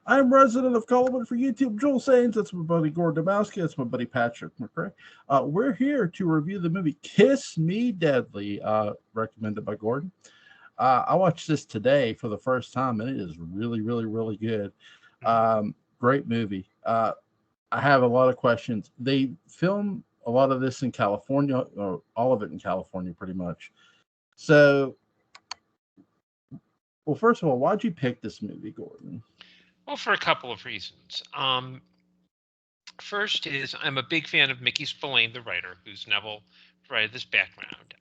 I'm resident of Coleman for YouTube. Joel Sains. That's my buddy Gordon Dymowski. That's my buddy Patrick McCray. We're here to review the movie Kiss Me Deadly, recommended by Gordon. I watched this today for the first time, and it is really, really, really good. Great movie. I have a lot of questions. They film a lot of this in California, or all of it in California, pretty much. So, well, first of all, why'd you pick this movie, Gordon? Well, for a couple of reasons. First is I'm a big fan of Mickey Spillane, the writer, whose novel provided this background.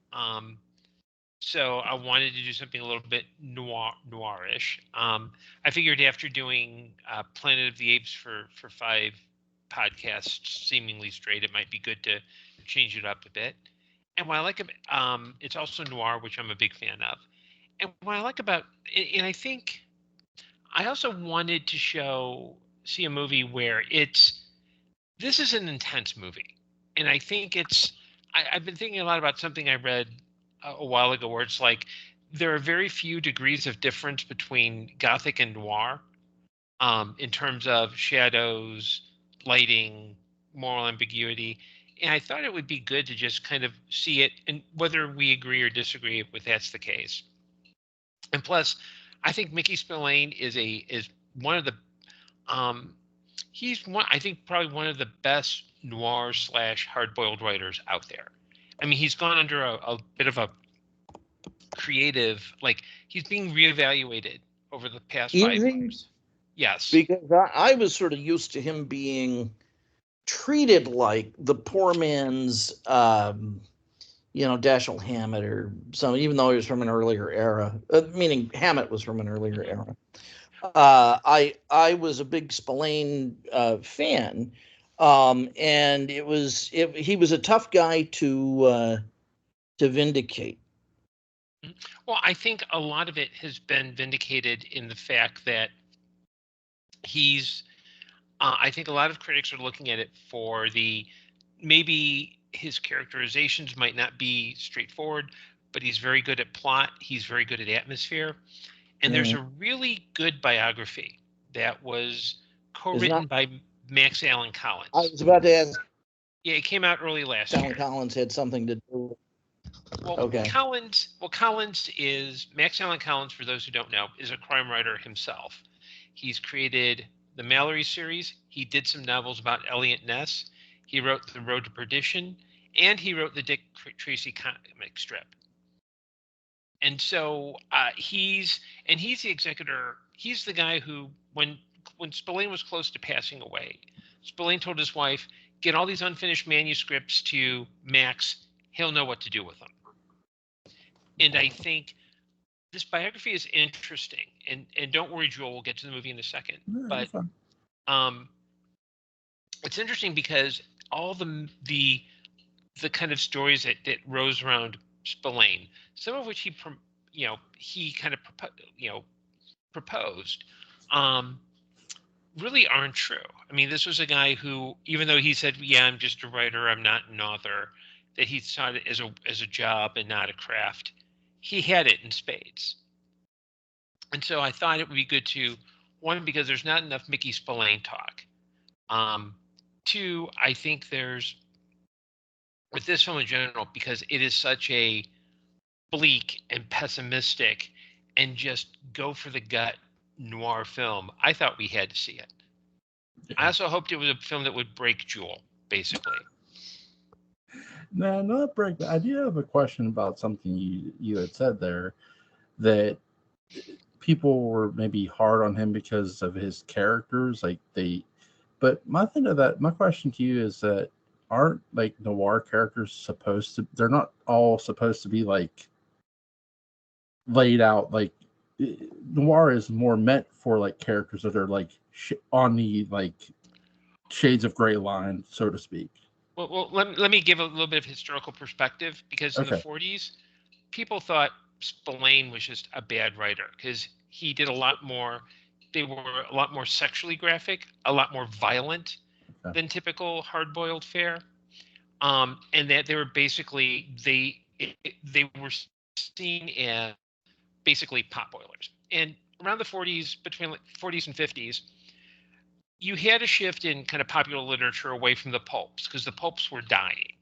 So I wanted to do something a little bit noirish. I figured after doing Planet of the Apes for 5 podcasts seemingly straight, it might be good to change it up a bit. And what I like about it's also noir, which I'm a big fan of. And what I like about, and I think I also wanted to see a movie where this is an intense movie. And I think I've been thinking a lot about something I read a while ago where it's like there are very few degrees of difference between Gothic and noir in terms of shadows, lighting, moral ambiguity. And I thought it would be good to just kind of see it, and whether we agree or disagree if that's the case. And plus, I think Mickey Spillane is one of the I think probably one of the best noir / hard-boiled writers out there. I mean, he's gone under a bit of a creative, like he's being reevaluated over the past 5 years. Yes, because I was sort of used to him being treated like the poor man's, Dashiell Hammett or something, even though he was from an earlier era. Meaning Hammett was from an earlier era. I was a big Spillane fan, and he was a tough guy to vindicate. Well, I think a lot of it has been vindicated in the fact that I think a lot of critics are looking at it for maybe his characterizations might not be straightforward, but he's very good at plot. He's very good at atmosphere. And there's a really good biography that was co-written by Max Allan Collins. I was about to ask. Yeah, it came out early last year. Allan Collins had something to do with it. Well, okay. Max Allan Collins, for those who don't know, is a crime writer himself. He's created the Mallory series. He did some novels about Eliot Ness. He wrote The Road to Perdition, and he wrote the Dick Tracy comic strip. And so he's the executor. He's the guy who, when Spillane was close to passing away, Spillane told his wife, "Get all these unfinished manuscripts to Max. He'll know what to do with them." And I think this biography is interesting. And don't worry, Joel, we'll get to the movie in a second. Yeah, but it's interesting because all the kind of stories that rose around Spillane, some of which he kind of proposed, really aren't true. I mean, this was a guy who, even though he said, "Yeah, I'm just a writer, I'm not an author," that he saw it as a job and not a craft. He had it in spades. And so I thought it would be good to, one, because there's not enough Mickey Spillane talk. 2, I think there's, with this film in general, because it is such a bleak and pessimistic and just go for the gut noir film, I thought we had to see it. Yeah. I also hoped it was a film that would break Jewel, basically. No, not break. I do have a question about something you had said there, that people were maybe hard on him because of his characters, but my question to you is that aren't like noir characters they're not all supposed to be like laid out, like noir is more meant for like characters that are like on the like shades of gray line, so to speak. Well, let me give a little bit of historical perspective, because in the 40s, people thought Spillane was just a bad writer because he did a lot more. They were a lot more sexually graphic, a lot more violent than typical hard-boiled fare, and that they were basically they were seen as basically pot boilers. And around the 40s, between like 40s and 50s, you had a shift in kind of popular literature away from the pulps because the pulps were dying.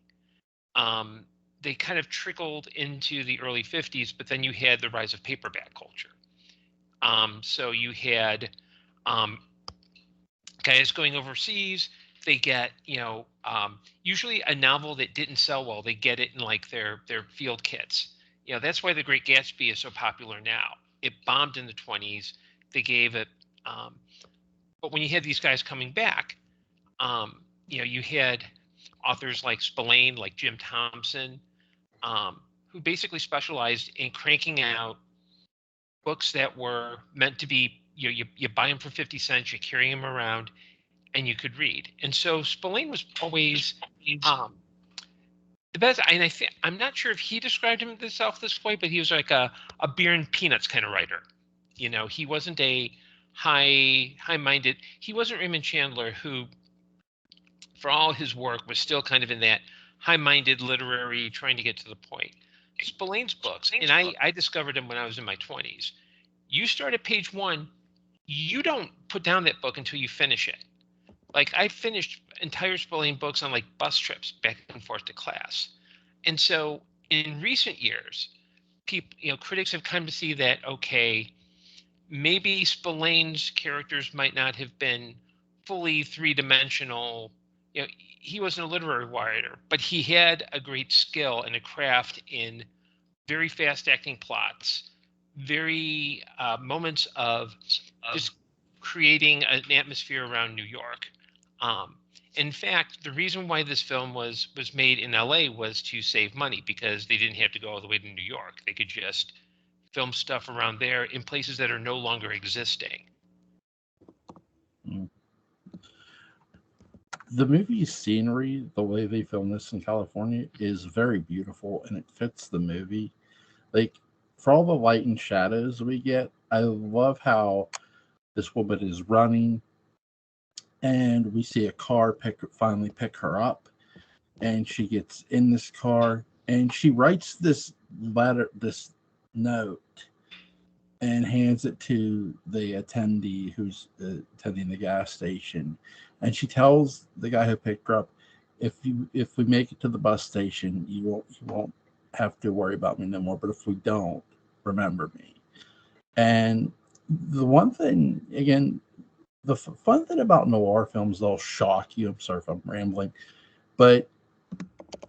They kind of trickled into the early 50s, but then you had the rise of paperback culture. So you had guys going overseas. They get, usually a novel that didn't sell well, they get it in like their field kits. That's why The Great Gatsby is so popular now. It bombed in the 20s. They gave it, but when you had these guys coming back, you had authors like Spillane, like Jim Thompson, who basically specialized in cranking out books that were meant to be, you buy them for 50 cents, you carry them around, and you could read. And so Spillane was always the best. And I'm not sure if he described himself this way, but he was like a beer and peanuts kind of writer. He wasn't a high-minded. He wasn't Raymond Chandler, who, for all his work, was still kind of in that high-minded literary, trying to get to the point. Spillane's books, and I discovered him when I was in my 20s. You start at page 1, you don't put down that book until you finish it. Like, I finished entire Spillane books on like bus trips back and forth to class. And so in recent years, critics have come to see that, okay, maybe Spillane's characters might not have been fully three-dimensional. He wasn't a literary writer, but he had a great skill and a craft in very fast-acting plots, very moments of just creating an atmosphere around New York. In fact, the reason why this film was made in LA was to save money, because they didn't have to go all the way to New York. They could just film stuff around there in places that are no longer existing. The movie's scenery, the way they filmed this in California, is very beautiful, and it fits the movie. Like, for all the light and shadows we get, I love how this woman is running, and we see a car finally pick her up, and she gets in this car, and she writes this note, and hands it to the attendee who's attending the gas station, and she tells the guy who picked her up, if we make it to the bus station, you won't have to worry about me no more, but if we don't, remember me. And the one thing, again, the fun thing about noir films, they'll shock you. I'm sorry if I'm rambling, but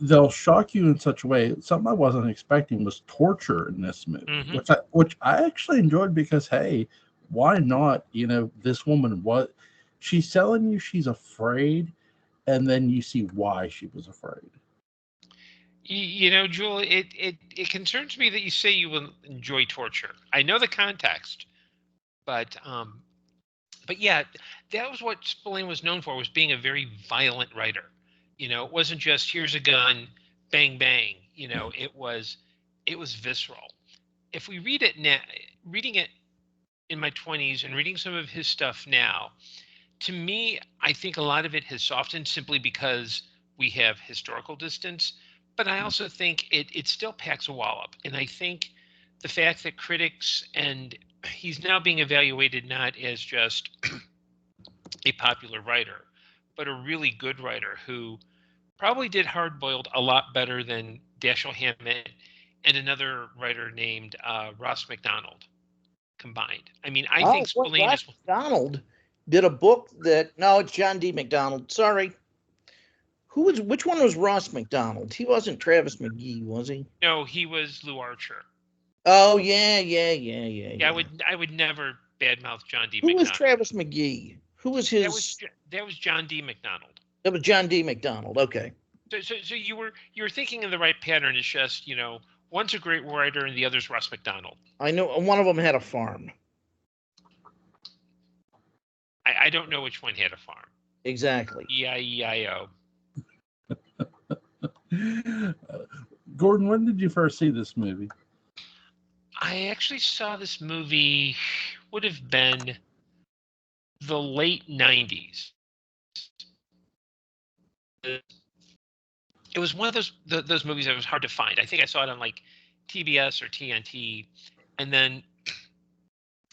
they'll shock you in such a way. Something I wasn't expecting was torture in this movie, which I actually enjoyed, because, hey, why not? This woman, she's telling you she's afraid, and then you see why she was afraid. Jewel, it concerns me that you say you will enjoy torture. I know the context, but yeah, that was what Spillane was known for, was being a very violent writer. It wasn't just here's a gun, bang bang. It was visceral. If we read it now, reading it in my 20s and reading some of his stuff now, to me, I think a lot of it has softened simply because we have historical distance. But I also think it still packs a wallop. And I think the fact that critics, and he's now being evaluated not as just a popular writer, but a really good writer who probably did Hard Boiled a lot better than Dashiell Hammett and another writer named Ross MacDonald combined. I mean, I think Spillane Ross MacDonald did a book no, it's John D. MacDonald. Sorry. Which one was Ross MacDonald? He wasn't Travis McGee, was he? No, he was Lou Archer. Oh, yeah. I would never badmouth John D. Who MacDonald. was Travis McGee? Who was his? That was John D. MacDonald. That was John D. MacDonald. Okay. So you were thinking in the right pattern. It's just, one's a great writer and the other's Ross MacDonald. I know one of them had a farm. I don't know which one had a farm. Exactly. E-I-E-I-O. Gordon, when did you first see this movie? I actually saw this movie, would have been the late 90s. It was one of those movies that was hard to find. I think I saw it on like TBS or TNT, and then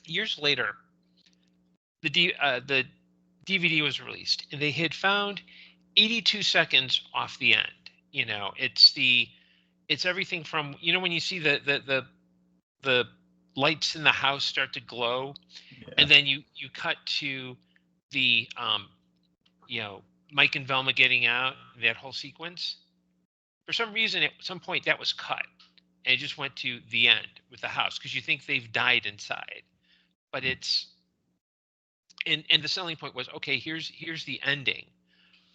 years later, the DVD was released, and they had found 82 seconds off the end. It's everything from, when you see the lights in the house start to glow, and then you cut to the Mike and Velma getting out, that whole sequence. For some reason, at some point, that was cut, and it just went to the end with the house, because you think they've died inside, but it's and the selling point was, okay, here's the ending.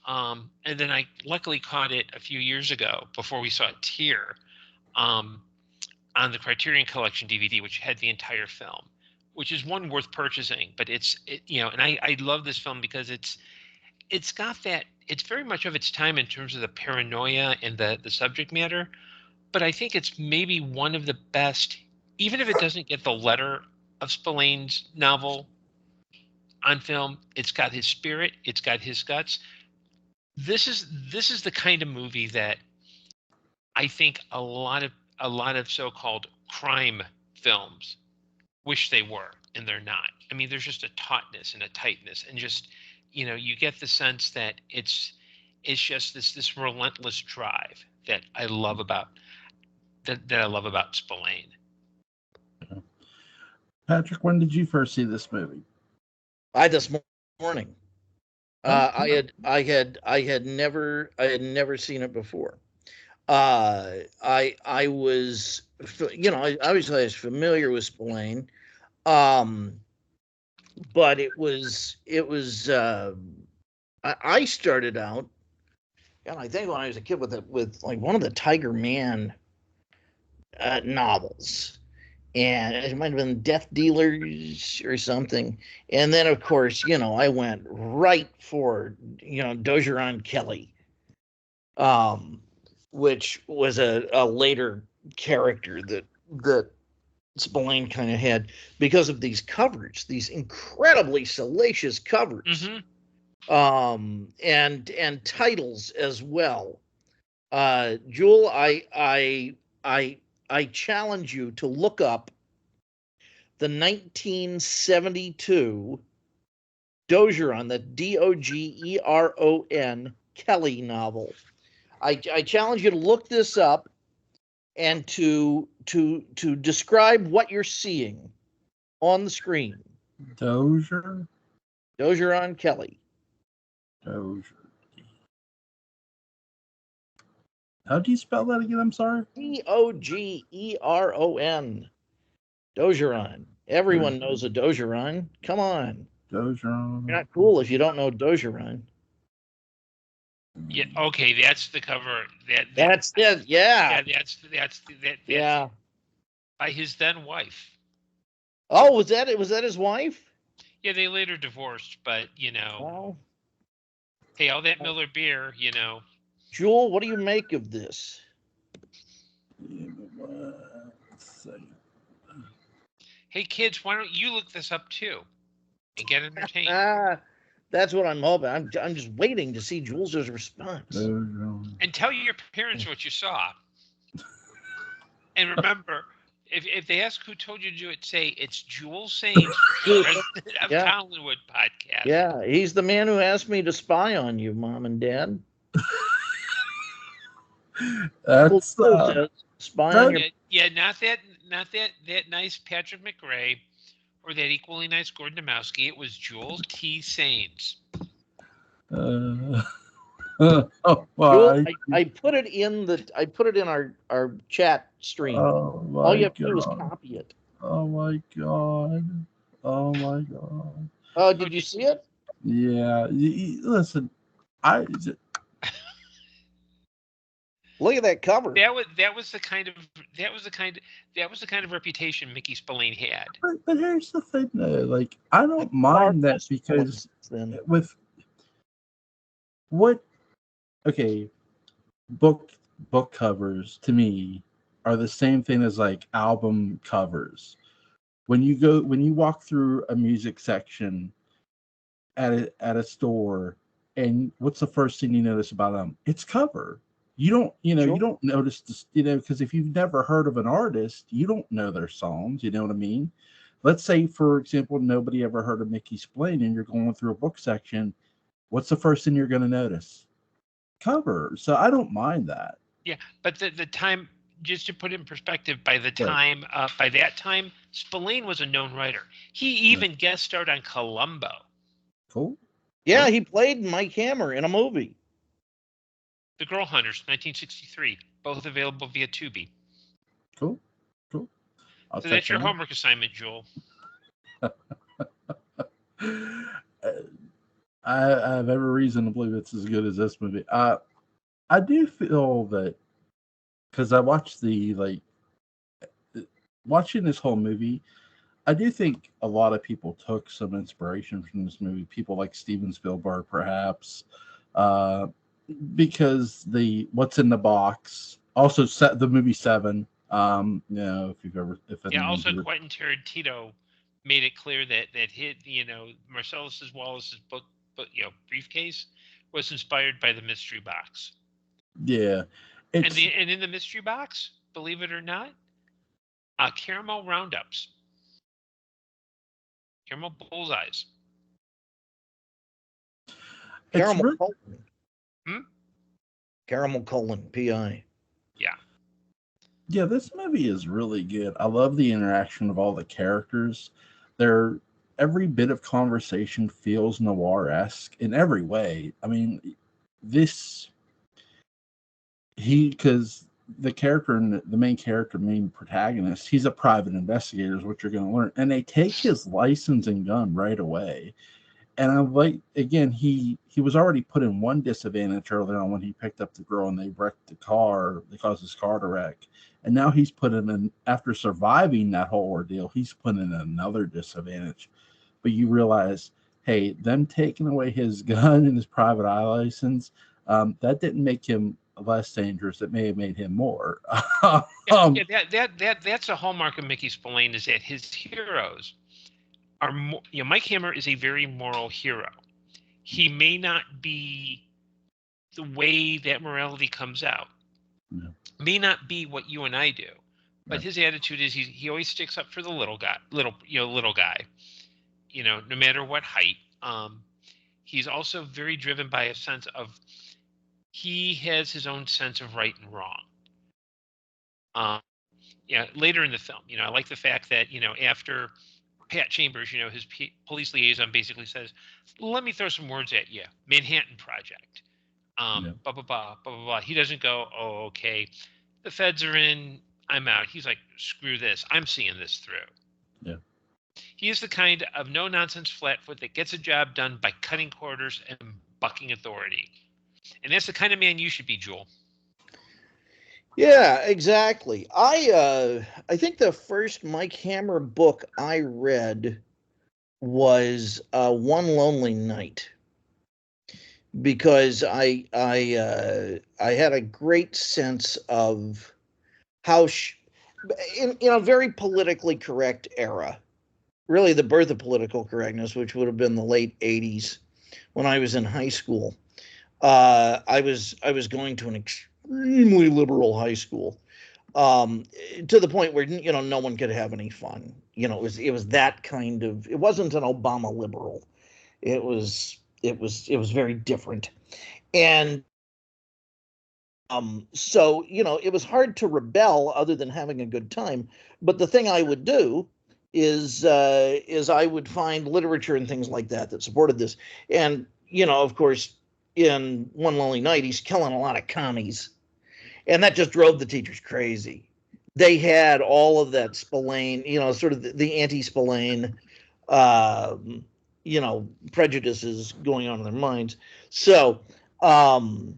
And then I luckily caught it a few years ago before we saw it here, on the Criterion Collection DVD, which had the entire film, which is one worth purchasing. But and I love this film because it's got that, it's very much of its time in terms of the paranoia and the subject matter. But I think it's maybe one of the best, even if it doesn't get the letter of Spillane's novel on film. It's got his spirit, it's got his guts. This is the kind of movie that I think a lot of so-called crime films wish they were, and they're not. I mean, there's just a tautness and a tightness, and just, you get the sense that it's just this relentless drive that I love about Spillane. Patrick, when did you first see this movie? This morning. I had never seen it before. I was, obviously I was familiar with Spillane, but it was I started out, and I think when I was a kid with like one of the Tiger Man novels, and it might have been Death Dealers or something. And then, of course, I went right for, Dogeron Kelly, which was a later character that Spillane kind of had because of these covers, these incredibly salacious covers, and titles as well. Jewel, I challenge you to look up the 1972 Dogeron, the Dogeron Kelly novel. I challenge you to look this up and to describe what you're seeing on the screen. Dogeron Kelly. Dogeron. How do you spell that again? I'm sorry. Dogeron. Dogeron. Everyone knows a Dogeron. Come on. Dogeron. You're not cool if you don't know Dogeron. Yeah. Okay. That's the cover. That's it. Yeah. That's yeah. By his then wife. Oh, was that his wife? Yeah, they later divorced, but Well, hey, all that Miller beer, Jewel, what do you make of this? Hey, kids, why don't you look this up too and get entertained? That's what I'm hoping. I'm just waiting to see Jules' response. And tell your parents what you saw. And remember, if they ask who told you to do it, say it's Jules Sains of Collinwood podcast. Yeah, he's the man who asked me to spy on you, Mom and Dad. That's spy on your... Yeah, not that nice Patrick McCray or that equally nice Gordon Dymowski. It was Jules T. Sains. I put it in our chat stream. All you have to do is copy it. Oh my god. Oh did you see it? Yeah. Listen, look at that cover. That was the kind of reputation Mickey Spillane had. But here's the thing, though. Like, I don't mind that because with what? Okay, book covers to me are the same thing as like album covers. When you walk through a music section at a store, and what's the first thing you notice about them? It's cover. You don't, Sure. You don't notice this, because if you've never heard of an artist, you don't know their songs. You know what I mean? let's say, for example, nobody ever heard of Mickey Spillane, and you're going through a book section. What's the first thing you're going to notice? Cover. So I don't mind that. Yeah, but the time, just to put it in perspective, by that time, Spillane was a known writer. He even guest starred on Columbo. Cool. Yeah, he played Mike Hammer in a movie. The Girl Hunters, 1963, both available via Tubi. Cool. So that's your homework assignment, Joel. I have every reason to believe it's as good as this movie. I do feel that because I watched watching this whole movie, I do think a lot of people took some inspiration from this movie. People like Steven Spielberg, perhaps, because What's in the Box, also set the movie Seven. Also Quentin Tarantino made it clear that Marcellus Wallace's book, briefcase was inspired by the mystery box. Yeah, and in the mystery box, believe it or not, caramel roundups, caramel bullseyes, caramel colon. Caramel colon PI. Yeah, this movie is really good. I love the interaction of all the characters. Every bit of conversation feels noir-esque in every way. I mean, because the main protagonist, he's a private investigator, is what you're going to learn. And they take his license and gun right away. And I'm like, again, he was already put in one disadvantage earlier on when he picked up the girl and they wrecked the car. They caused his car to wreck. And now he's put him in, after surviving that whole ordeal, he's put in another disadvantage. But you realize, hey, them taking away his gun and his private eye license, that didn't make him less dangerous. It may have made him more. That's a hallmark of Mickey Spillane, is that his heroes are Mike Hammer is a very moral hero. He may not be the way that morality comes out. No. May not be what you and I do, but his attitude is he always sticks up for the little guy. No matter what height. He's also very driven by a sense of, he has his own sense of right and wrong. Later in the film, I like the fact that after Pat Chambers, his police liaison basically says, "Let me throw some words at you. Manhattan Project. Blah, blah, blah, blah, blah, blah." He doesn't go, "Oh, okay. The feds are in. I'm out." He's like, "Screw this. I'm seeing this through." Yeah. He is the kind of no-nonsense flatfoot that gets a job done by cutting corners and bucking authority. And that's the kind of man you should be, Joel. Yeah, exactly. I think the first Mike Hammer book I read was One Lonely Night, because I had a great sense of how in a very politically correct era, really the birth of political correctness, which would have been the late 80s when I was in high school. I was going to an extremely liberal high school, to the point where no one could have any fun. It was that kind of. It wasn't an Obama liberal. It was very different, and so it was hard to rebel other than having a good time. But the thing I would do is I would find literature and things like that supported this, and of course, in One Lonely Night, he's killing a lot of commies. And that just drove the teachers crazy. They had all of that Spillane, sort of the anti-Spillane, prejudices going on in their minds. So I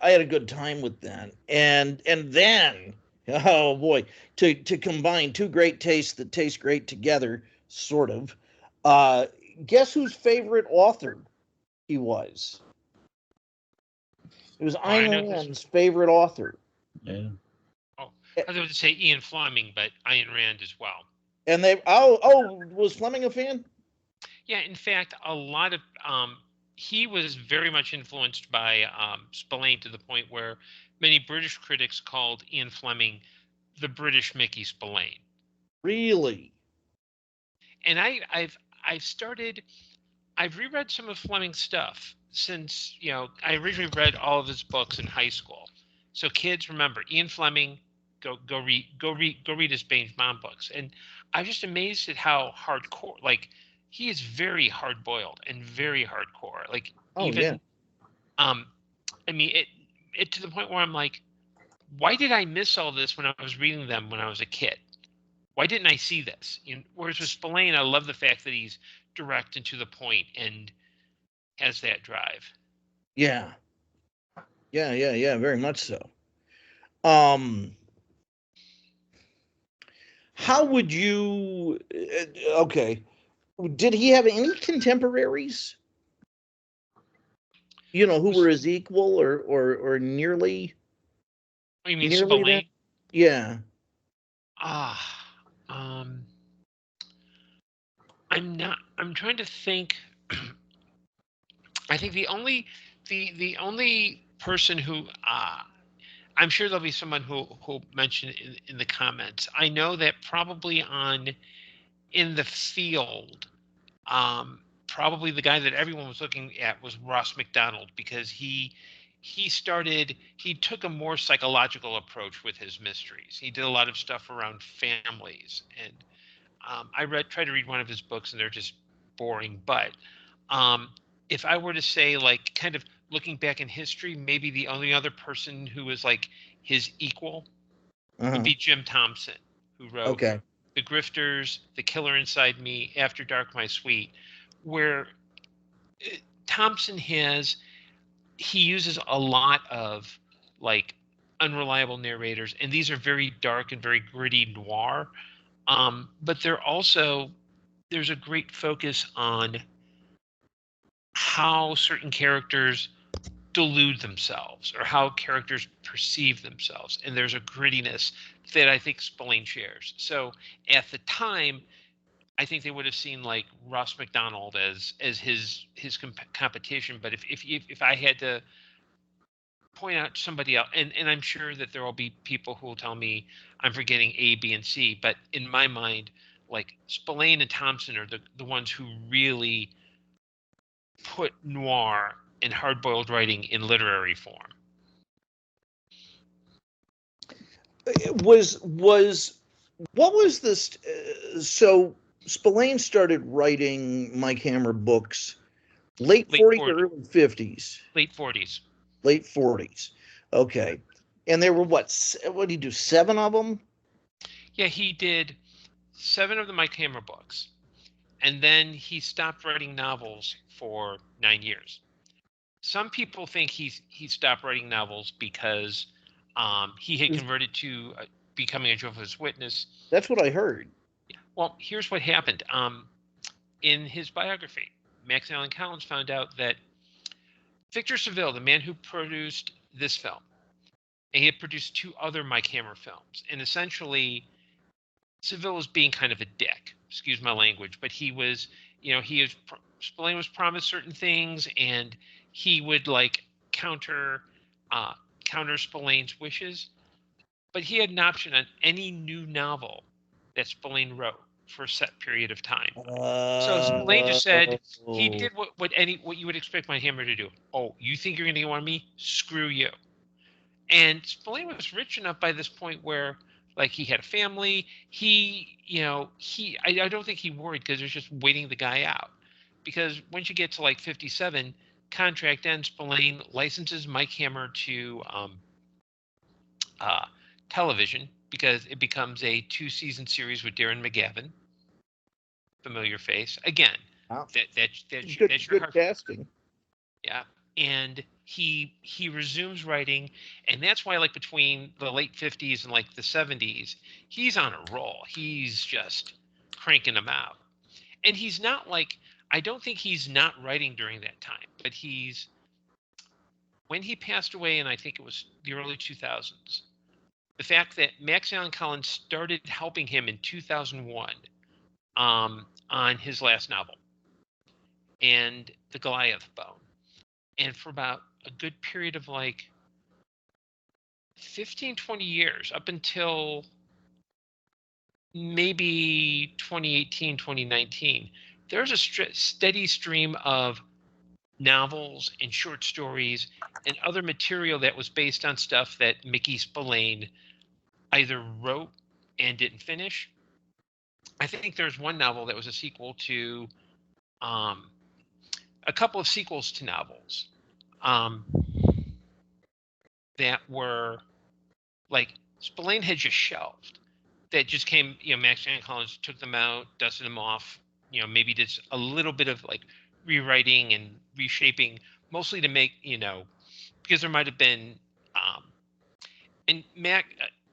had a good time with that. And then, oh boy, to combine two great tastes that taste great together, sort of. Guess whose favorite author he was? It was Ayn Rand's favorite author. Yeah. Oh, I was going to say Ian Fleming, but Ayn Rand as well. And was Fleming a fan? Yeah, in fact, a lot of he was very much influenced by Spillane, to the point where many British critics called Ian Fleming the British Mickey Spillane. Really? And I've reread some of Fleming's stuff since, I originally read all of his books in high school. So kids, remember, Ian Fleming, go read his Baines Bond books. And I was just amazed at how hardcore, like, he is very hard boiled and very hardcore. Like, even I mean, it to the point where I'm like, why did I miss all this when I was reading them when I was a kid? Why didn't I see this? Whereas with Spillane, I love the fact that he's direct and to the point and has that drive. Yeah. Yeah, very much so. How would you okay. Did he have any contemporaries? Who were his equal or nearly? Oh, you mean nearly Spillane? that? Yeah. I'm trying to think. I think the only person who I'm sure there'll be someone who mentioned in the comments. I know that probably in the field, probably the guy that everyone was looking at was Ross McDonald, because he took a more psychological approach with his mysteries. He did a lot of stuff around families, and I tried to read one of his books, and they're just boring. But if I were to say, like, kind of looking back in history, maybe the only other person who was like his equal would be Jim Thompson, who wrote The Grifters, The Killer Inside Me, After Dark, My Sweet, where Thompson he uses a lot of, like, unreliable narrators, and these are very dark and very gritty noir. But there's a great focus on how certain characters delude themselves or how characters perceive themselves. And there's a grittiness that I think Spillane shares. So at the time, I think they would have seen, like, Ross McDonald as his competition. But if I had to point out somebody else, and I'm sure that there will be people who will tell me I'm forgetting A, B, and C, but in my mind, like, Spillane and Thompson are the ones who really put noir and hard-boiled writing in literary form. What was this? So Spillane started writing Mike Hammer books late 40s or early 50s? Late 40s. Late 40s. Okay. And there were what did he do? 7 of them? Yeah, he did 7 of the Mike Hammer books. And then he stopped writing novels for 9 years. Some people think he stopped writing novels because he had converted to becoming a Jehovah's Witness. That's what I heard. Well, here's what happened. In his biography, Max Allan Collins found out that Victor Saville, the man who produced this film, and he had produced 2 other Mike Hammer films, and essentially Saville was being kind of a dick, excuse my language, but he was, Spillane was promised certain things, and he would, like, counter Spillane's wishes, but he had an option on any new novel that Spillane wrote for a set period of time. So Spillane just said he did what you would expect my Hammer to do. Oh, you think you're going to get one of me? Screw you. And Spillane was rich enough by this point where, like, he had a family. I don't think he worried, because there's just waiting the guy out. Because once you get to, like, 57, contract ends, Spillane licenses Mike Hammer to television, because it becomes a 2-season series with Darren McGavin. Familiar face. Again, that's your good casting. Yeah. And he resumes writing, and that's why, like, between the late 50s and, like, the 70s, he's on a roll. He's just cranking them out. And he's not, like, I don't think he's not writing during that time, but when he passed away, and I think it was the early 2000s, the fact that Max Allan Collins started helping him in 2001 on his last novel, and The Goliath Bone. And for about a good period of, like, 15, 20 years, up until maybe 2018, 2019, there's a steady stream of novels and short stories and other material that was based on stuff that Mickey Spillane either wrote and didn't finish. I think there's one novel that was a sequel to a couple of sequels to novels that were like Spillane had just shelved. That just came, Maximilian Collins took them out, dusted them off, maybe did a little bit of like rewriting and reshaping, mostly to make, because there might have been, and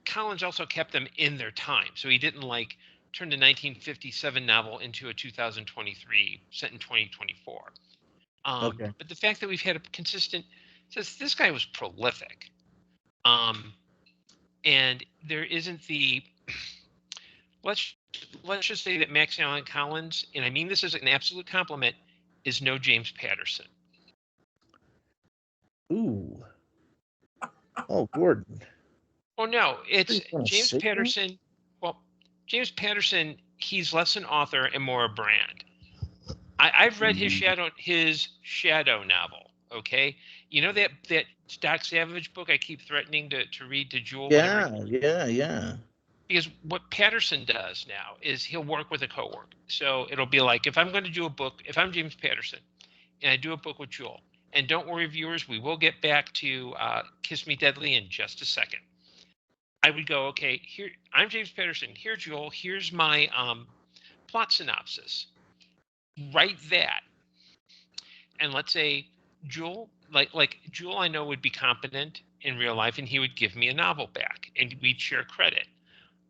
Collins also kept them in their time. So he didn't like turn the 1957 novel into a 2023 set in 2024. Okay. But the fact that we've had a consistent, says this guy was prolific. And there isn't the, let's just say that Maximilian Collins, and I mean this as an absolute compliment, is no James Patterson. Ooh. Oh, Gordon. Oh no, it's James say that? Patterson. Well, James Patterson, he's less an author and more a brand. I've read his shadow novel. Okay, that Doc Savage book I keep threatening to read to Jewel. Yeah. Because what Patterson does now is he'll work with a coworker. So it'll be like, if I'm going to do a book, if I'm James Patterson and I do a book with Jewel, and don't worry, viewers, we will get back to Kiss Me Deadly in just a second. I would go, okay, here, I'm James Patterson. Here, Jewel, here's my plot synopsis. Write that. And let's say Jewel, like Jewel, I know would be competent in real life, and he would give me a novel back, and we'd share credit.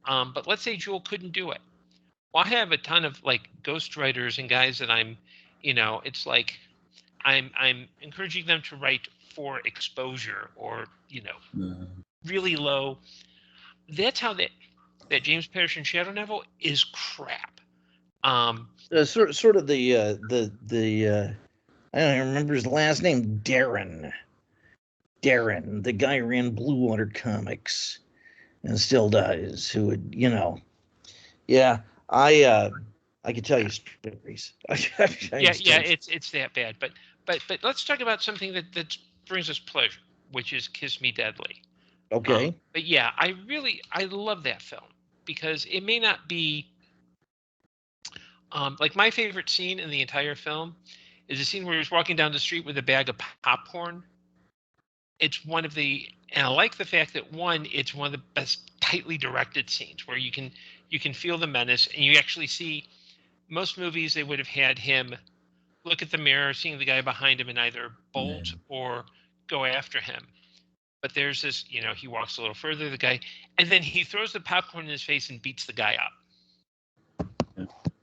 But let's say Jewel couldn't do it. Well, I have a ton of like ghostwriters and guys that I'm, it's like I'm encouraging them to write for exposure or, really low. That's how that James Patterson shadow novel is crap. Sort of the I don't even remember his last name. Darren, the guy who ran Blue Water Comics and still does. Who would, yeah. I could tell you stories. It's that bad. But let's talk about something that brings us pleasure, which is Kiss Me Deadly. Okay. But yeah, I love that film because it may not be like my favorite scene in the entire film is the scene where he's walking down the street with a bag of popcorn. It's one of the, and I like the fact that it's one of the best tightly directed scenes where you can feel the menace, and you actually see most movies they would have had him look at the mirror, seeing the guy behind him and either bolt or go after him. But there's this, he walks a little further, the guy, and then he throws the popcorn in his face and beats the guy up.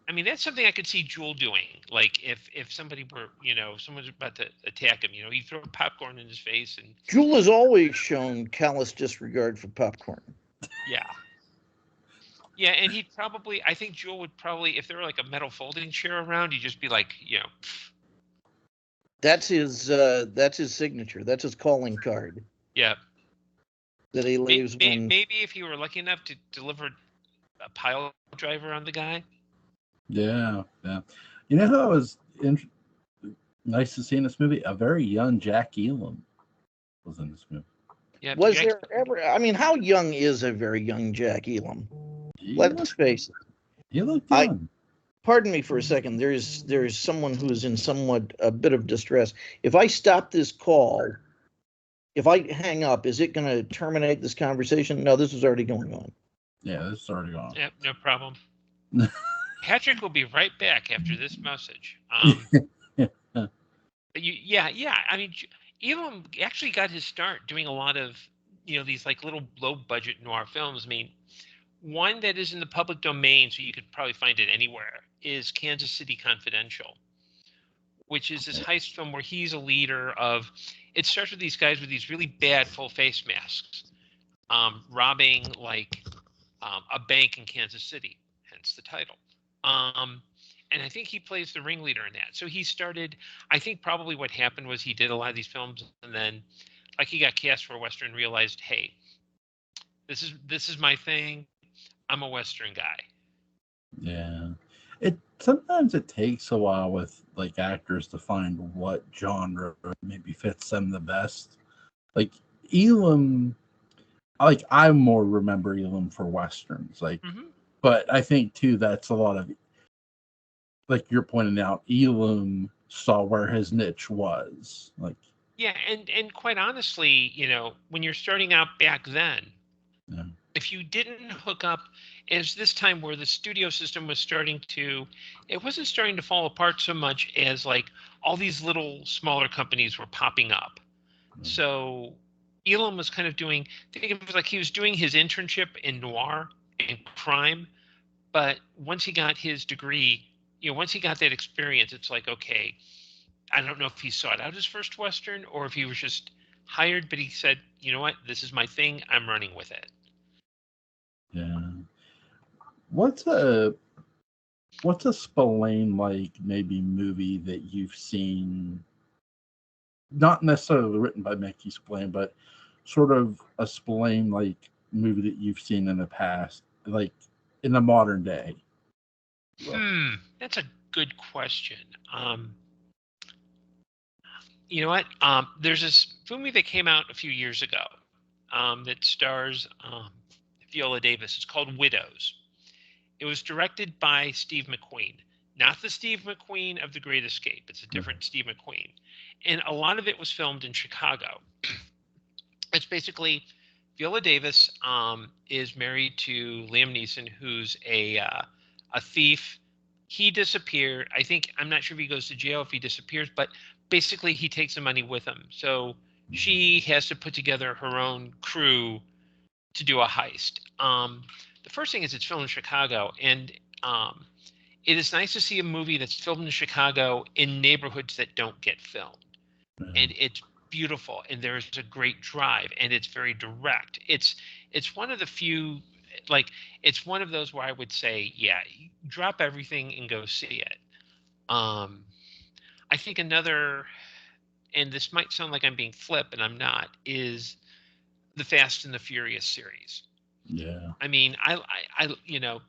I mean, that's something I could see Jewel doing. Like if somebody were, someone's about to attack him, he'd throw popcorn in his face. And Jewel has always shown callous disregard for popcorn. Yeah. Yeah, and I think Jewel would probably, if there were like a metal folding chair around, he'd just be like, That's his signature. That's his calling card. Yeah. That he leaves maybe if he were lucky enough to deliver a pile driver on the guy. Yeah. You know who I was nice to see in this movie? A very young Jack Elam was in this movie. Yeah, was there ever? I mean, how young is a very young Jack Elam? Let's face it. You look young. Pardon me for a second. There is someone who is in a bit of distress. If I stop this call, if I hang up, is it going to terminate this conversation? No, this is already going on. Yeah, this is already going on. Yep, no problem. Patrick will be right back after this message. I mean, Elam actually got his start doing a lot of, these like little low budget noir films. I mean, one that is in the public domain, so you could probably find it anywhere, is Kansas City Confidential, which is this heist film where he's a leader of, it starts with these guys with these really bad full face masks, robbing like a bank in Kansas City, hence the title. And I think he plays the ringleader in that. So he started, I think probably what happened was he did a lot of these films, and then like he got cast for a Western, realized, hey, this is my thing. I'm a Western guy. Yeah. It sometimes it takes a while with like actors to find what genre maybe fits them the best. Like Elam, like I more remember Elam for westerns. Like, Mm-hmm. but I think too that's a lot of, like you're pointing out, Elam saw where his niche was. Like, Yeah, and quite honestly, when you're starting out back then, yeah, if you didn't hook up, as this time where the studio system was starting to, it wasn't starting to fall apart so much as like all these little smaller companies were popping up. So Elam was kind of doing, think of it like he was doing his internship in noir and crime, but once he got his degree, once he got that experience, it's like, okay, I don't know if he sought out his first Western or if he was just hired, but he said, you know what, this is my thing, I'm running with it. yeah. What's a Spillane like maybe movie that you've seen? Not necessarily written by Mickey Spillane, but sort of a Spillane like movie that you've seen in the past, like in the modern day. That's a good question. You know what? There's this movie that came out a few years ago that stars Viola Davis. It's called Widows. It was directed by Steve McQueen, not the Steve McQueen of The Great Escape. It's a different Steve McQueen. And a lot of it was filmed in Chicago. It's basically Viola Davis is married to Liam Neeson, who's a thief. He disappeared. I'm not sure if he goes to jail, if he disappears, but basically he takes the money with him. So she has to put together her own crew to do a heist. The first thing is it's filmed in Chicago, and it is nice to see a movie that's filmed in Chicago in neighborhoods that don't get filmed. And it's beautiful, and there's a great drive, and it's very direct. It's one of the few, like, it's one of those where I would say, yeah, drop everything and go see it. I think another, and this might sound like I'm being flip, and I'm not, is the Fast and the Furious series. Yeah. I mean,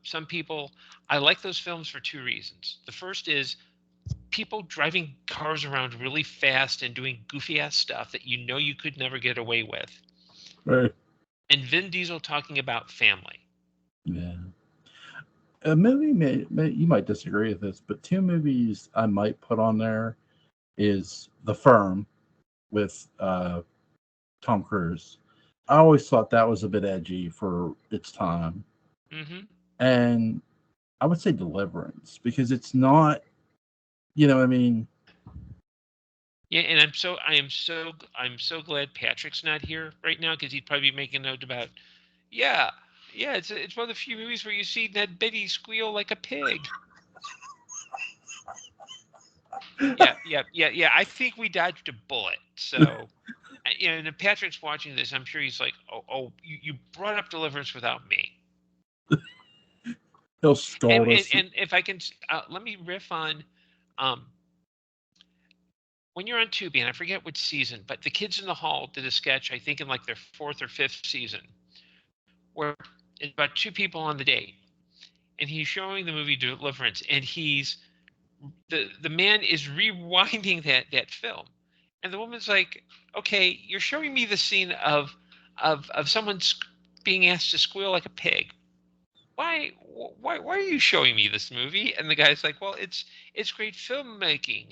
some people, I like those films for two reasons. The first is people driving cars around really fast and doing goofy ass stuff that you could never get away with. Right. And Vin Diesel talking about family. Yeah. A movie you might disagree with this, but two movies I might put on there is The Firm with Tom Cruise. I always thought that was a bit edgy for its time. Mm-hmm. And I would say Deliverance because it's not, you know what I mean? Yeah, and I'm so glad Patrick's not here right now because he'd probably be making a note about, yeah, yeah, it's one of the few movies where you see Ned Beatty squeal like a pig. Yeah. I think we dodged a bullet. So, and if Patrick's watching this, I'm sure he's like, oh, you brought up Deliverance without me. He'll scold us. And if I can, let me riff on, when you're on Tubi, and I forget which season, but the Kids in the Hall did a sketch, I think in like their fourth or fifth season, where it's about two people on the date, and he's showing the movie Deliverance, and the man is rewinding that film, and the woman's like, okay, you're showing me the scene of someone being asked to squeal like a pig. Why are you showing me this movie? And the guy's like, well, it's great filmmaking.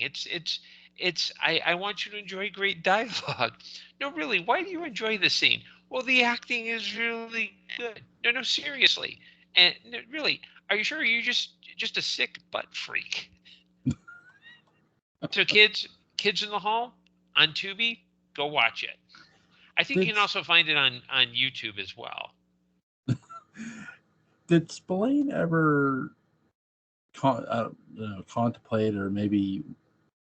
I want you to enjoy great dialogue. No, really, why do you enjoy this scene? Well, the acting is really good. No, seriously. And no, really, are you sure you're just a sick butt freak? So kids in the Hall on Tubi, go watch it. I think you can also find it on YouTube as well. Did Spillane ever contemplate or maybe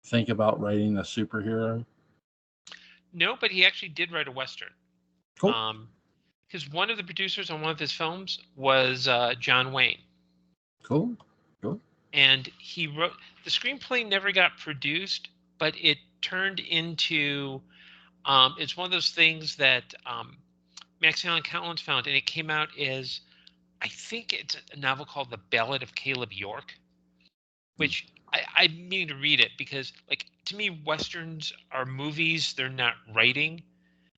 think about writing a superhero? No, but he actually did write a Western. Cool. Because one of the producers on one of his films was John Wayne. Cool. And he wrote, the screenplay never got produced, but it turned into, it's one of those things that Max Allan Collins found, and it came out as I think it's a novel called The Ballad of Caleb York, which I mean to read it because, like, to me, Westerns are movies. They're not writing.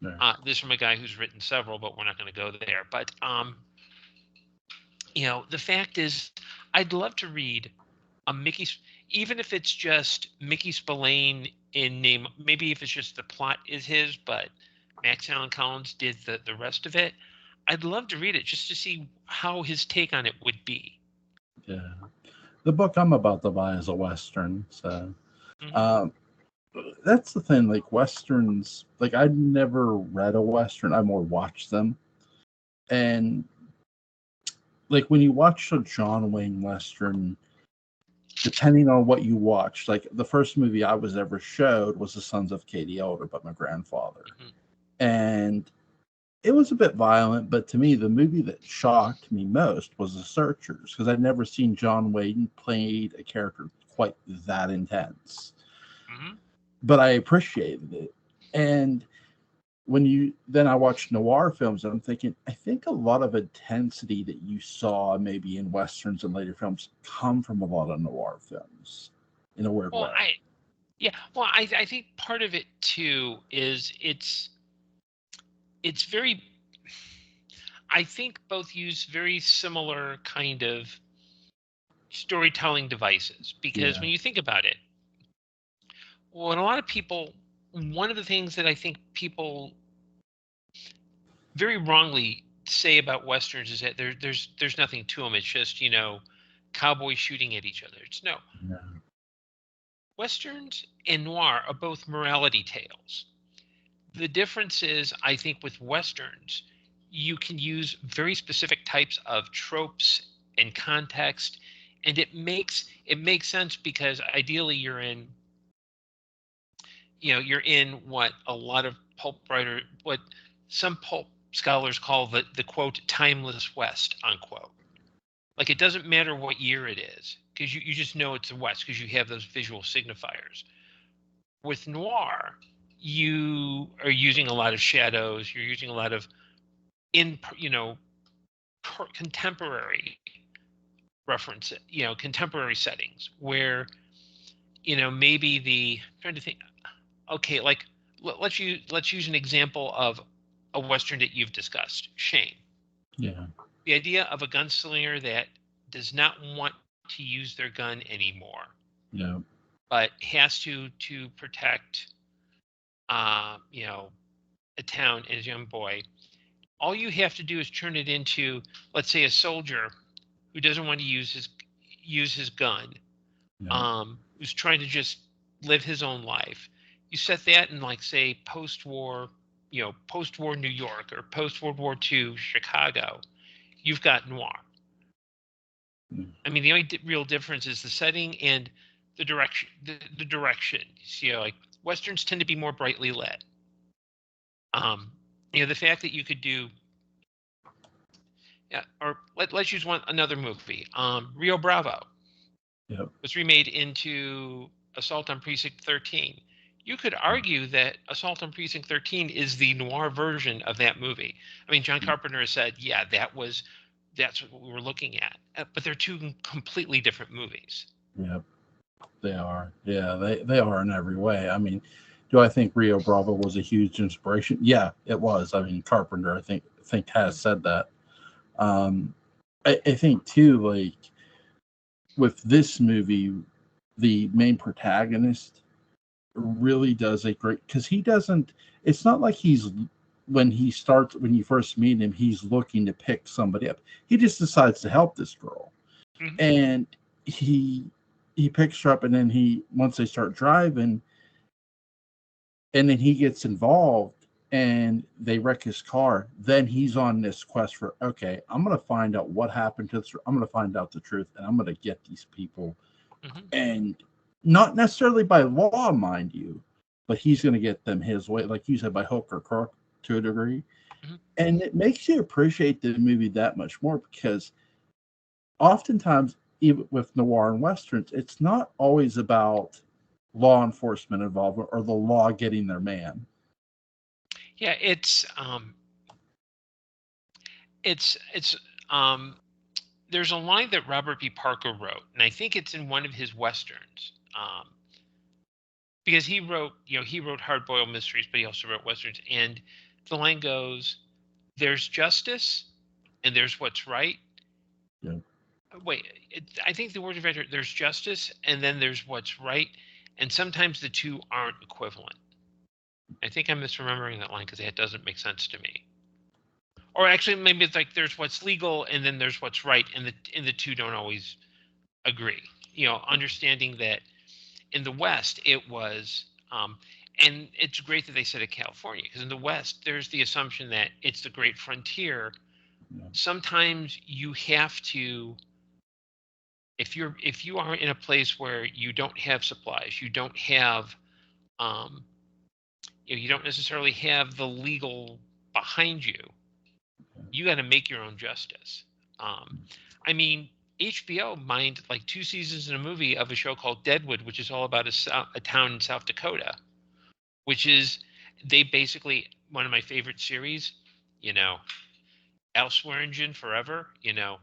Right. This is from a guy who's written several, but we're not going to go there. But, the fact is, I'd love to read a even if it's just Mickey Spillane in name, maybe if it's just the plot is his, but Max Allan Collins did the rest of it. I'd love to read it just to see how his take on it would be. Yeah. The book I'm about to buy is a Western, so that's the thing. Like Westerns, like I'd never read a Western. I more watched them, and like when you watch a John Wayne Western, depending on what you watch, like the first movie I was ever showed was The Sons of Katie Elder by my grandfather, and it was a bit violent, but to me, the movie that shocked me most was The Searchers, because I'd never seen John Wayne played a character quite that intense. But I appreciated it. And then I watched noir films, and I'm thinking, I think a lot of intensity that you saw maybe in Westerns and later films come from a lot of noir films in a weird way. I think part of it too is it's very, I think both use very similar kind of storytelling devices, because when you think about it, when a lot of people, one of the things that I think people very wrongly say about Westerns is that there's nothing to them. It's just, cowboys shooting at each other. It's no. Westerns and noir are both morality tales. The difference is, I think, with Westerns, you can use very specific types of tropes and context, and it makes sense because ideally you're in what a lot of what some pulp scholars call the quote timeless West, unquote. Like, it doesn't matter what year it is, because you just know it's the West because you have those visual signifiers. With noir, you are using a lot of shadows. You're using a lot of contemporary reference, contemporary settings where, maybe I'm trying to think. Okay, like let's use an example of a Western that you've discussed, Shame. Yeah. The idea of a gunslinger that does not want to use their gun anymore. Yeah. But has to protect, a town and his young boy. All you have to do is turn it into, let's say, a soldier who doesn't want to use his gun, who's trying to just live his own life. You set that in, like, say, post-war New York or post-World War II Chicago. You've got noir. I mean, the only real difference is the setting and the direction. The direction. Like Westerns tend to be more brightly lit. The fact that you could do, or let's use another movie. Rio Bravo. Yep. Was remade into Assault on Precinct 13. You could argue that Assault on Precinct 13 is the noir version of that movie. I mean, John Carpenter has said, yeah, that's what we were looking at. But they're two completely different movies. Yep, they are. Yeah, they are in every way. I mean, do I think Rio Bravo was a huge inspiration? Yeah, it was. I mean, Carpenter, I think has said that. I think too, like with this movie, the main protagonist really does a great, because he doesn't. It's not like when you first meet him, he's looking to pick somebody up. He just decides to help this girl, and he picks her up, and then once they start driving, and then he gets involved and they wreck his car. Then he's on this quest for, okay, I'm going to find out what happened to this. I'm going to find out the truth, and I'm going to get these people. And not necessarily by law, mind you, but he's going to get them his way, like you said, by hook or crook to a degree. And it makes you appreciate the movie that much more, because oftentimes, even with noir and westerns, it's not always about law enforcement involvement or the law getting their man. Yeah, it's there's a line that Robert B. Parker wrote, and I think it's in one of his westerns, because he wrote hard-boiled mysteries, but he also wrote westerns. And the line goes, "There's justice, and there's what's right." Yeah. Wait, I think the word of it, there's justice, and then there's what's right, and sometimes the two aren't equivalent. I think I'm misremembering that line because it doesn't make sense to me. Or actually, maybe it's like there's what's legal, and then there's what's right, and the two don't always agree. Understanding that in the West it was, and it's great that they said it California, because in the West there's the assumption that it's the great frontier. Yeah. Sometimes you have to, if you are in a place where you don't have supplies, you don't have, you don't necessarily have the legal behind you. You got to make your own justice. I mean, HBO mined like 2 seasons in a movie of a show called Deadwood, which is all about a town in South Dakota, which is, they basically, one of my favorite series, Al Swearingen Forever, yeah.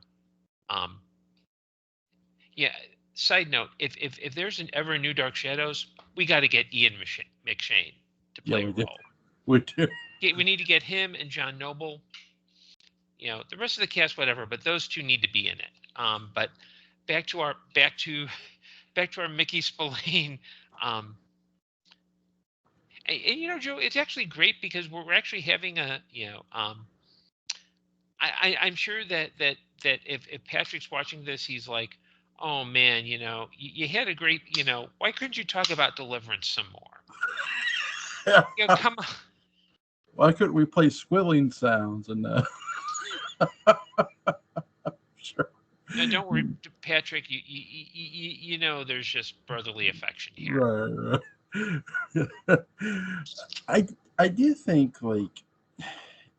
Side note: if there's ever a new Dark Shadows, we got to get Ian McShane to play a role. We do. We need to get him and John Noble. The rest of the cast, whatever, but those two need to be in it. But back to our Mickey Spillane. And Joe, it's actually great because we're actually having a, I'm sure that if Patrick's watching this, he's like, oh man, you had a great, why couldn't you talk about Deliverance some more? Come on. Why couldn't we play squilling sounds and sure. No, don't worry, Patrick. You know, there's just brotherly affection here. Right. I do think, like,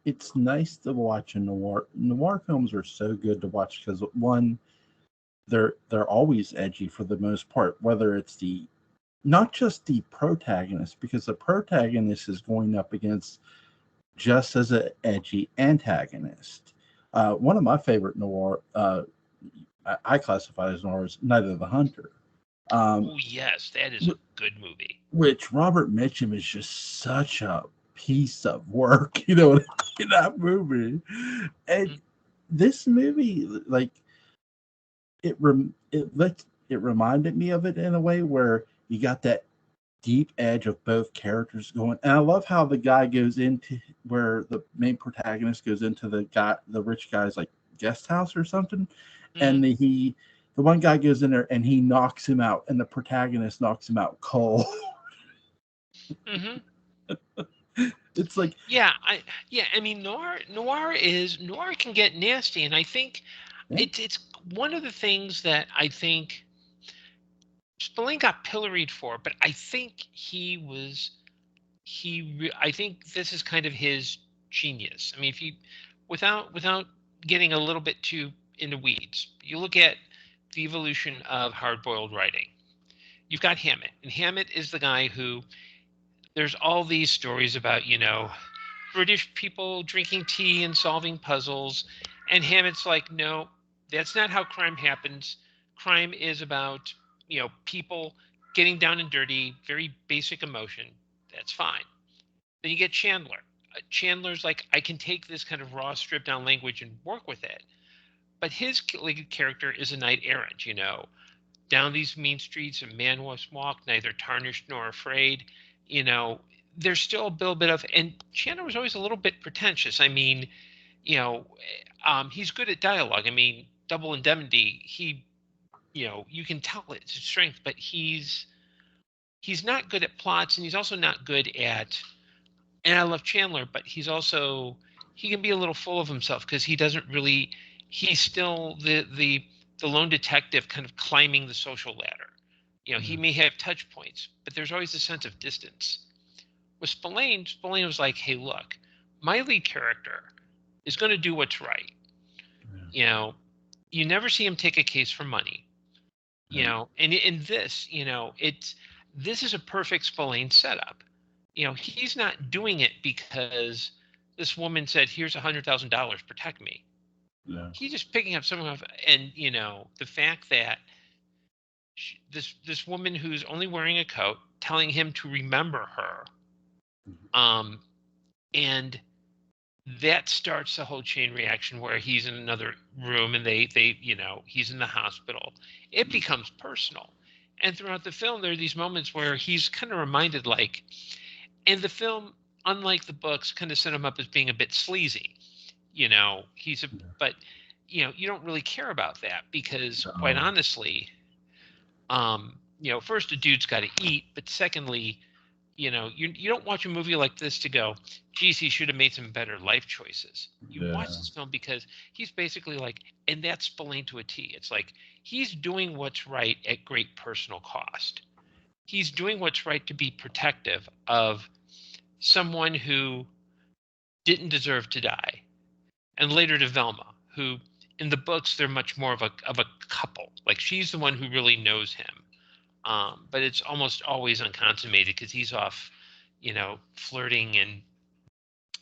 it's nice to watch a noir. Noir films are so good to watch because, one, they're always edgy for the most part, whether it's not just the protagonist, because the protagonist is going up against just as an edgy antagonist. One of my favorite noir, I classify as noir, is Night of the Hunter. Oh yes, that is a good movie. Which Robert Mitchum is just such a piece of work, in that movie. And this movie, like, it reminded me of it in a way where you got that deep edge of both characters going. And I love how the guy goes into, where the main protagonist goes into the rich guy's like guest house or something, and the one guy goes in there and he knocks him out, and the protagonist knocks him out cold. It's like, I mean, noir can get nasty, and I think it's one of the things that I think Spillane got pilloried for, but I think I think this is kind of his genius. I mean, if you, without getting a little bit too into weeds, you look at the evolution of hard-boiled writing. You've got Hammett, and Hammett is the guy who, there's all these stories about, British people drinking tea and solving puzzles, and Hammett's like, no, that's not how crime happens. Crime is about, people getting down and dirty, very basic emotion. That's fine. Then you get Chandler. Chandler's like, I can take this kind of raw, stripped down language and work with it. But his character is a knight errant, down these mean streets, a man must walk, neither tarnished nor afraid. There's still a little bit of, and Chandler was always a little bit pretentious. I mean, he's good at dialogue. I mean, Double Indemnity, you can tell it's a strength, but he's not good at plots, and he's also not good at, and I love Chandler, but he can be a little full of himself because he doesn't really, he's still the lone detective kind of climbing the social ladder. He may have touch points, but there's always a sense of distance. With Spillane was like, hey, look, my lead character is going to do what's right. You never see him take a case for money. And in this, this is a perfect Spillane setup. He's not doing it because this woman said, here's $100,000, protect me. Yeah. He's just picking up someone off, and the fact that this woman who's only wearing a coat telling him to remember her, and that starts the whole chain reaction where he's in another room and they he's in the hospital. It becomes personal, and throughout the film there are these moments where he's kind of reminded, like, and the film, unlike the books, kind of set him up as being a bit sleazy. He's a but you don't really care about that because, quite honestly, first, a dude's got to eat, but secondly, you don't watch a movie like this to go, geez, he should have made some better life choices. You watch this film because he's basically like, and that's Spillane to a T. It's like he's doing what's right at great personal cost. He's doing what's right to be protective of someone who didn't deserve to die, and later to Velma, who in the books they're much more of a couple. Like, she's the one who really knows him. But it's almost always unconsummated because he's off, flirting and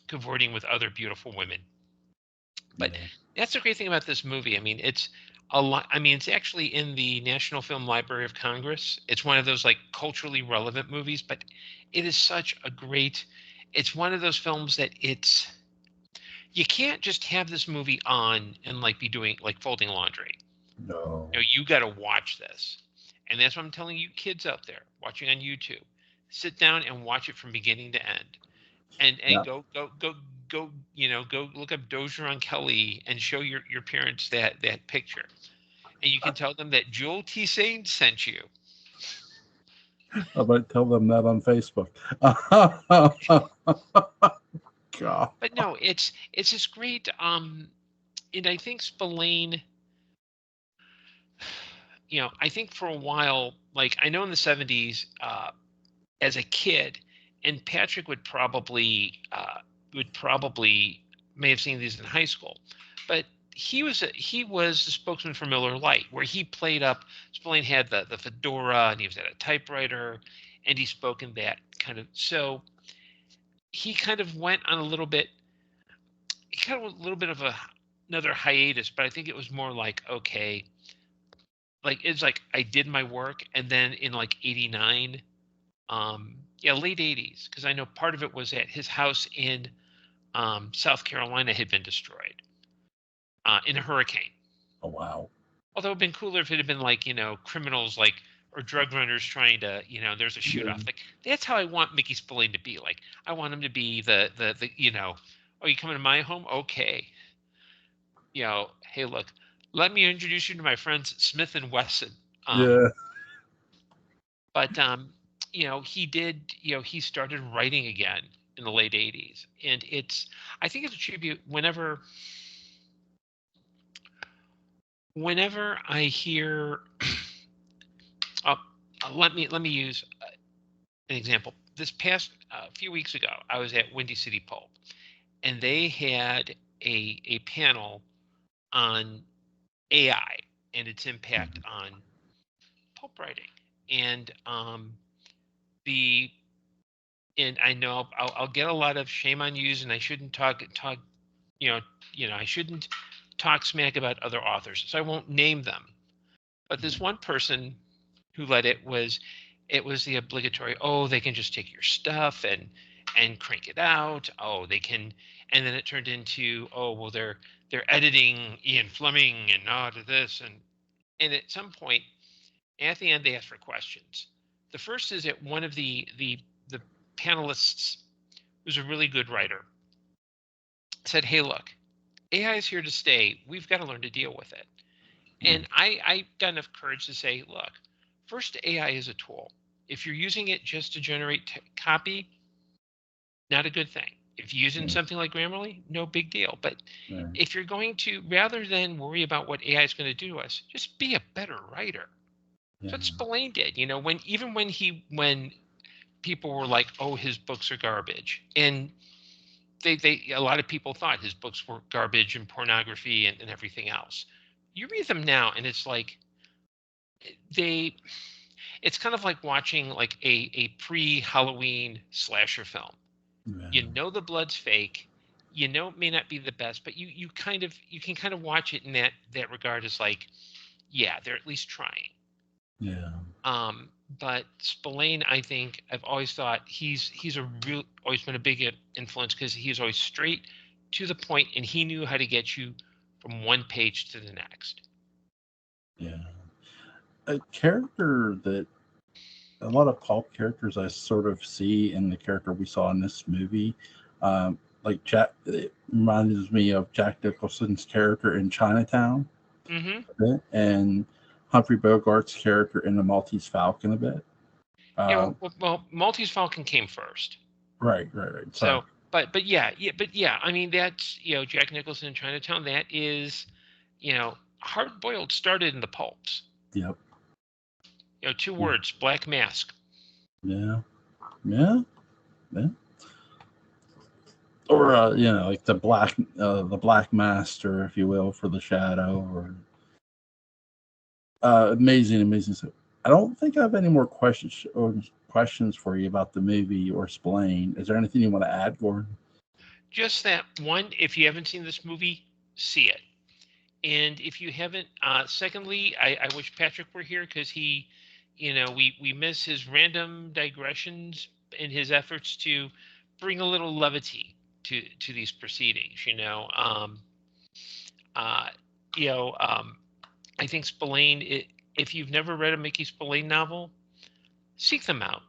cavorting with other beautiful women. But that's the great thing about this movie. I mean, it's a lot. I mean, it's actually in the National Film Library of Congress. It's one of those, like, culturally relevant movies, but it is such a great. It's one of those films that you can't just have this movie on and, like, be doing, like, folding laundry. No. You got to watch this. And that's what I'm telling you kids out there watching on YouTube. Sit down and watch it from beginning to end. And go look up Dozier Kelly and show your parents that picture. And you can tell them that Joel T. Sane sent you. I might tell them that on Facebook. God. But no, it's this great, and I think Spillane, I think for a while, like, I know in the 70s, as a kid, and Patrick would probably may have seen these in high school, but he was the spokesman for Miller Lite, where he played up. Spillane had the fedora, and he was at a typewriter, and he spoke in that kind of. So he kind of went on a little bit of another hiatus, but I think it was more like, okay, like, it's like I did my work, and then in, like, '89. Late 80s, because I know part of it was that his house in South Carolina had been destroyed in a hurricane. Oh, wow. Although it would have been cooler if it had been, like, criminals, like, or drug runners trying to, there's a shoot off. Like, that's how I want Mickey Spillane to be. Like, I want him to be the oh, you coming to my home? Okay. Hey, look, let me introduce you to my friends Smith and Wesson. But he did, he started writing again in the late 80s. And I think it's a tribute whenever I hear, let me use an example. This past few weeks ago, I was at Windy City Pulp, and they had a panel on AI and its impact on pulp writing. And and I know I'll get a lot of shame on yous, and I shouldn't talk I shouldn't talk smack about other authors, so I won't name them. But this one person who led it was the obligatory, oh, they can just take your stuff and crank it out. Oh, they can, and then it turned into, oh, well, they're editing Ian Fleming and to this, and at some point at the end they asked for questions. The first is that one of the panelists, who's a really good writer, said, hey, look, AI is here to stay. We've got to learn to deal with it. And I got enough courage to say, look, first, AI is a tool. If you're using it just to generate copy, not a good thing. If you're using something like Grammarly, no big deal. But if you're going to, rather than worry about what AI is going to do to us, just be a better writer. That's what Spillane did. When people were like, oh, his books are garbage. And a lot of people thought his books were garbage and pornography and everything else. You read them now, and it's like it's kind of like watching, like, a pre-Halloween slasher film. The blood's fake, it may not be the best, but you can kind of watch it in that regard as like, yeah, they're at least trying. Yeah. But Spillane, I think I've always thought he's always been a big influence because he's always straight to the point, and he knew how to get you from one page to the next. Yeah. A character that a lot of pulp characters I sort of see in the character we saw in this movie, like Jack, it reminds me of Jack Nicholson's character in Chinatown, Mm-hmm. a bit, and Humphrey Bogart's character in The Maltese Falcon a bit. Yeah, well, Maltese Falcon came first. Right. Sorry. So, but yeah. I mean, that's Jack Nicholson in Chinatown. That is, Hard Boiled started in the pulps. Yep. 2 words: Black Mask. Yeah. Or like the Black Master, if you will, for the Shadow, or amazing. So I don't think I have any more questions for you about the movie or Spillane. Is there anything you want to add, Gordon? Just that one. If you haven't seen this movie, see it. And if you haven't, secondly, I wish Patrick were here because he, we miss his random digressions in his efforts to bring a little levity to these proceedings. I think Spillane. If you've never read a Mickey Spillane novel, seek them out.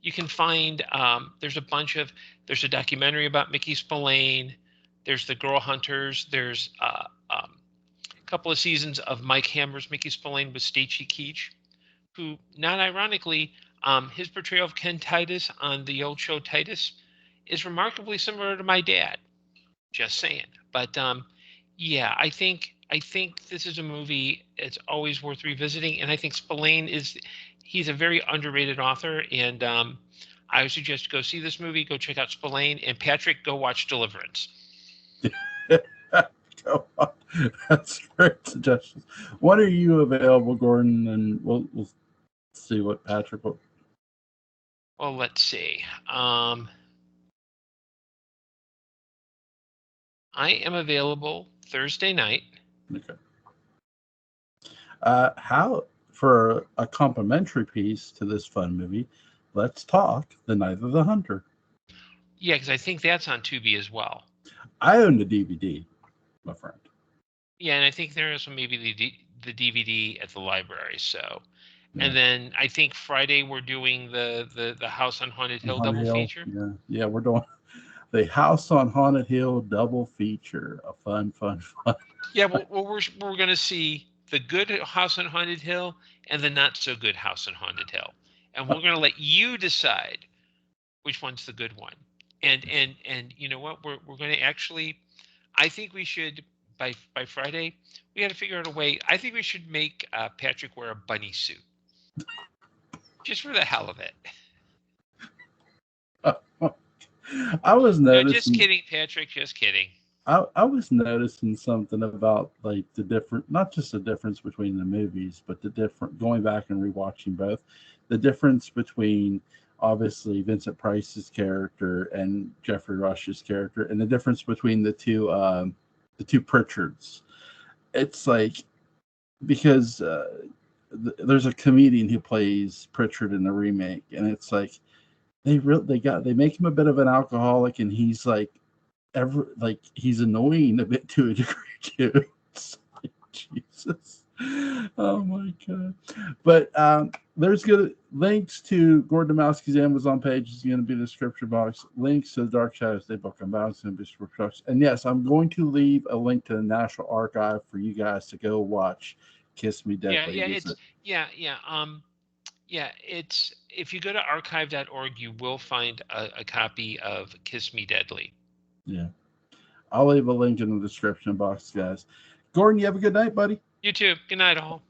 You can find there's a documentary about Mickey Spillane. There's the Girl Hunters. There's a couple of seasons of Mike Hammer's Mickey Spillane with Stacy Keach, who, not ironically, his portrayal of Ken Titus on the old show Titus is remarkably similar to my dad. Just saying. But yeah, I think this is a movie it's always worth revisiting, and I think Spillane he's a very underrated author, and I would suggest go see this movie, go check out Spillane, and Patrick, go watch Deliverance. That's great suggestions. When are you available, Gordon? And we'll see what Patrick will. Well, let's see. I am available Thursday night. Okay. How, for a complimentary piece to this fun movie, let's talk The Night of the Hunter. Yeah, because I think that's on Tubi as well. I own the DVD, my friend. Yeah, and I think there is maybe the DVD at the library. So, yeah. And then I think Friday we're doing the House on Haunted Hill double feature. Yeah, we're doing the House on Haunted Hill double feature. A fun. Yeah, well, we're gonna see the good House on Haunted Hill and the not so good House on Haunted Hill, and we're gonna let you decide which one's the good one. And you know what? We're gonna actually. I think we should by Friday. We got to figure out a way. I think we should make Patrick wear a bunny suit, just for the hell of it. I was noticing. No, just kidding, Patrick. Just kidding. I was noticing something about like the different, not just the difference between the movies, but the different, going back and rewatching both, the difference between obviously Vincent Price's character and Jeffrey Rush's character, and the difference between the two Pritchards. It's like, because there's a comedian who plays Pritchard in the remake, and it's like they make him a bit of an alcoholic, and he's like he's annoying a bit to a degree too. It's like, Jesus, oh my god! But there's good links to Gordon Dymowski's Amazon page is going to be in the description box. Links to the Dark Shadows Day book I'm going to be in the description box. And yes, I'm going to leave a link to the National Archive for you guys to go watch Kiss Me Deadly. It's if you go to archive.org, you will find a copy of Kiss Me Deadly. Yeah. I'll leave a link in the description box, guys. Gordon, you have a good night, buddy. You too. Good night, all.